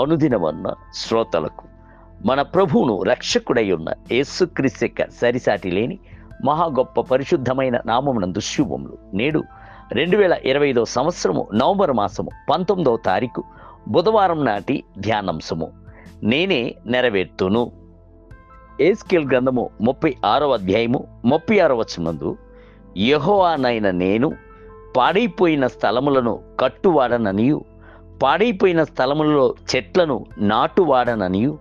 అనుదినమన్న శ్రోతలకు మన ప్రభువును రక్షకుడై ఉన్న యేసుక్రీస్తు యొక్క సరిసాటి లేని మహా గొప్ప పరిశుద్ధమైన నామమునందు శుభములు. నేడు 2025 సంవత్సరము నవంబర్ మాసము 19వ తారీఖు బుధవారం నాటి ధ్యానాంశము నేనే నెరవేర్తును. ఎహెజ్కేలు గ్రంథము 36వ అధ్యాయము 36వ వచనమందు యెహోవానైన నేను పాడైపోయిన స్థలములను కట్టువాడననియు పాడైపోయిన స్థలములలో చెట్లను నాటువాడననియు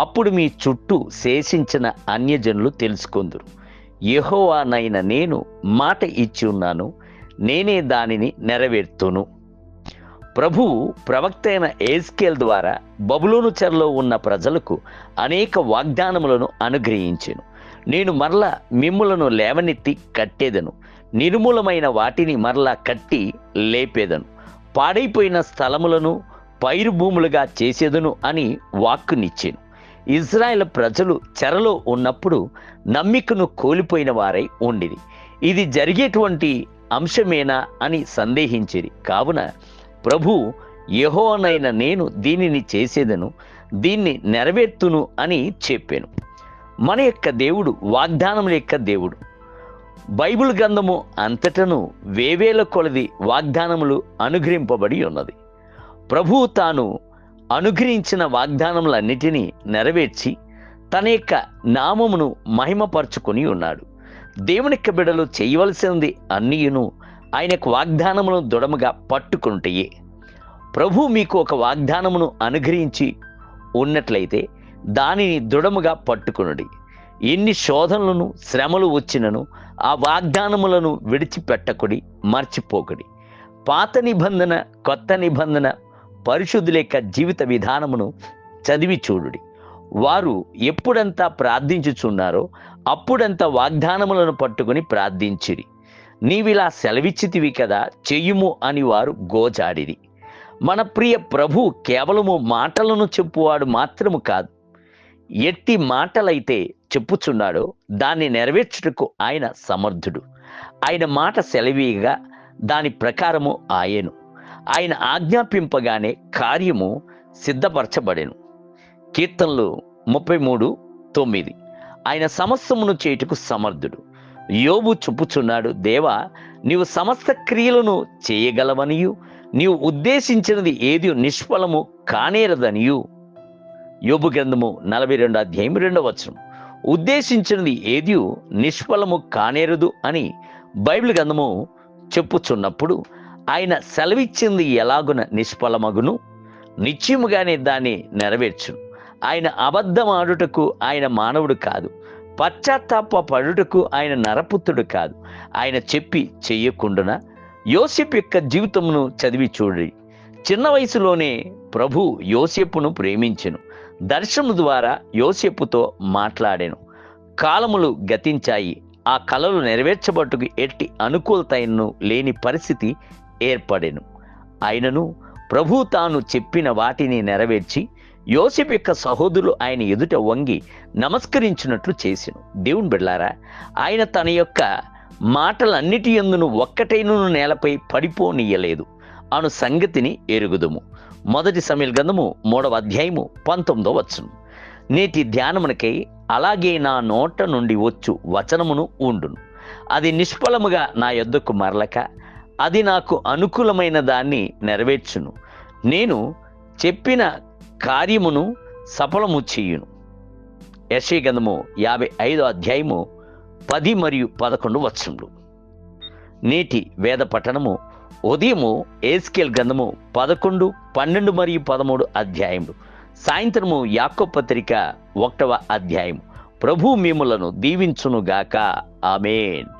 అప్పుడు మీ చుట్టూ శేషించిన అన్యజనులు తెలుసుకొందురు. యెహోవానైన నేను మాట ఇచ్చి ఉన్నాను, నేనే దానిని నెరవేర్తును. ప్రభువు ప్రవక్త అయిన ఎహెజ్కేలు ద్వారా బబులోను చెరలో ఉన్న ప్రజలకు అనేక వాగ్దానములను అనుగ్రహించెను. నేను మరలా మిమ్ములను లేవనెత్తి కట్టేదను, నిర్మూలమైన వాటిని మరలా కట్టి లేపేదను, పాడైపోయిన స్థలములను పైరు భూములుగా చేసేదను అని వాక్కునిచ్చాను. ఇజ్రాయేల్ ప్రజలు చెరలో ఉన్నప్పుడు నమ్మికను కోల్పోయిన వారై ఉండిరి. ఇది జరిగేటువంటి అంశమేనా అని సందేహించిరి. కావున ప్రభు యెహోవానైన నేను దీనిని చేసేదను, దీన్ని నెరవేర్తును అని చెప్పాను. మన యొక్క దేవుడు వాగ్దానముల యొక్క దేవుడు. బైబిల్ గ్రంథము అంతటను వేవేల కొలది వాగ్దానములు అనుగ్రహింపబడి ఉన్నది. ప్రభువు తాను అనుగ్రహించిన వాగ్దానములన్నిటినీ నెరవేర్చి తన యొక్క నామమును మహిమపరుచుకొని ఉన్నాడు. దేవుని యొక్క బిడ్డలు చేయవలసినది అన్నీయును ఆయనకు వాగ్దానమును దృఢముగా పట్టుకుంటాయే. ప్రభు మీకు ఒక వాగ్దానమును అనుగ్రహించి ఉన్నట్లయితే దానిని దృఢముగా పట్టుకొనుడి. ఎన్ని శోధనలను శ్రమలు వచ్చినను ఆ వాగ్దానములను విడిచిపెట్టకుడి, మర్చిపోకుడి. పాత నిబంధన కొత్త నిబంధన పరిశుద్ధుల యొక్క జీవిత విధానమును చదివి చూడుడి. వారు ఎప్పుడంతా ప్రార్థించుచున్నారో అప్పుడంతా వాగ్దానములను పట్టుకుని ప్రార్థించిరి. నీవిలా సెలవిచ్చితివి కదా, చెయ్యుము అని వారు గోజాడిరి. మన ప్రియ ప్రభు కేవలము మాటలను చెప్పువాడు మాత్రము కాదు, ఎట్టి మాటలైతే చెప్పుచున్నాడో దాన్ని నెరవేర్చుటకు ఆయన సమర్థుడు. ఆయన మాట సెలవీగా దాని ప్రకారము ఆయను. ఆయన ఆజ్ఞాపింపగానే కార్యము సిద్ధపరచబడెను. కీర్తనలు 33:9. ఆయన సమస్తమును చేయుటకు సమర్థుడు. యోబు చెప్పుచున్నాడు, దేవా నీవు సమస్త క్రియలను చేయగలవనియు నీవు ఉద్దేశించినది ఏది నిష్ఫలము కానేరదనియు. యోబు గ్రంథము 42వ అధ్యాయం 2వ వచనం. ఉద్దేశించినది ఏది నిష్ఫలము కానేరదు అని బైబిల్ గ్రంథము చెప్పుచున్నప్పుడు ఆయన సెలవిచ్చింది ఎలాగున నిష్ఫలమగును, నిశ్చయముగానే దాన్ని నెరవేర్చును. ఆయన అబద్ధం ఆడుటకు ఆయన మానవుడు కాదు, పశ్చాత్తాప పడుటకు ఆయన నరపుత్రుడు కాదు. ఆయన చెప్పి చెయ్యకుండునా? యోసేపు యొక్క జీవితమును చదివి చూడండి. చిన్న వయసులోనే ప్రభు యోసేపును ప్రేమించెను. దర్శనము ద్వారా యోసేపుతో మాట్లాడాను. కాలములు గతించాయి. ఆ కలలు నెరవేర్చబట్టుకు ఎట్టి అనుకూలతను లేని పరిస్థితి ఏర్పడెను. ఆయనను ప్రభు తాను చెప్పిన వాటిని నెరవేర్చి యోసేపు యొక్క సహోదరులు ఆయన ఎదుట వంగి నమస్కరించినట్లు చేసెను. దేవుని బిడ్డలారా, ఆయన తన యొక్క మాటలన్నిటి యందును ఒక్కటైనను నేలపై పడిపోనీయలేదు అను సంగతిని ఎరుగుదుము. 1 సమూయేలు గ్రంథము 3వ అధ్యాయము 19వ వచనం. నేటి ధ్యానమునకై అలాగే నా నోట నుండి వచ్చు వచనమును ఉండును, అది నిష్ఫలముగా నా యొద్దకు మరలక అది నాకు అనుకూలమైన దాన్ని నెరవేర్చును. నేను చెప్పిన కార్యమును సఫలము చేయును. యెషయా గ్రంథము 55వ అధ్యాయము 10 మరియు 11 వచనములు. నేటి వేద పఠనము ఉదయము ఎహెజ్కేలు గ్రంథము 11, 12 మరియు 13 అధ్యాయములు. సాయంత్రము యాకోబు పత్రిక 1వ అధ్యాయము. ప్రభు మిమ్ములను దీవించునుగాక. ఆమేన్.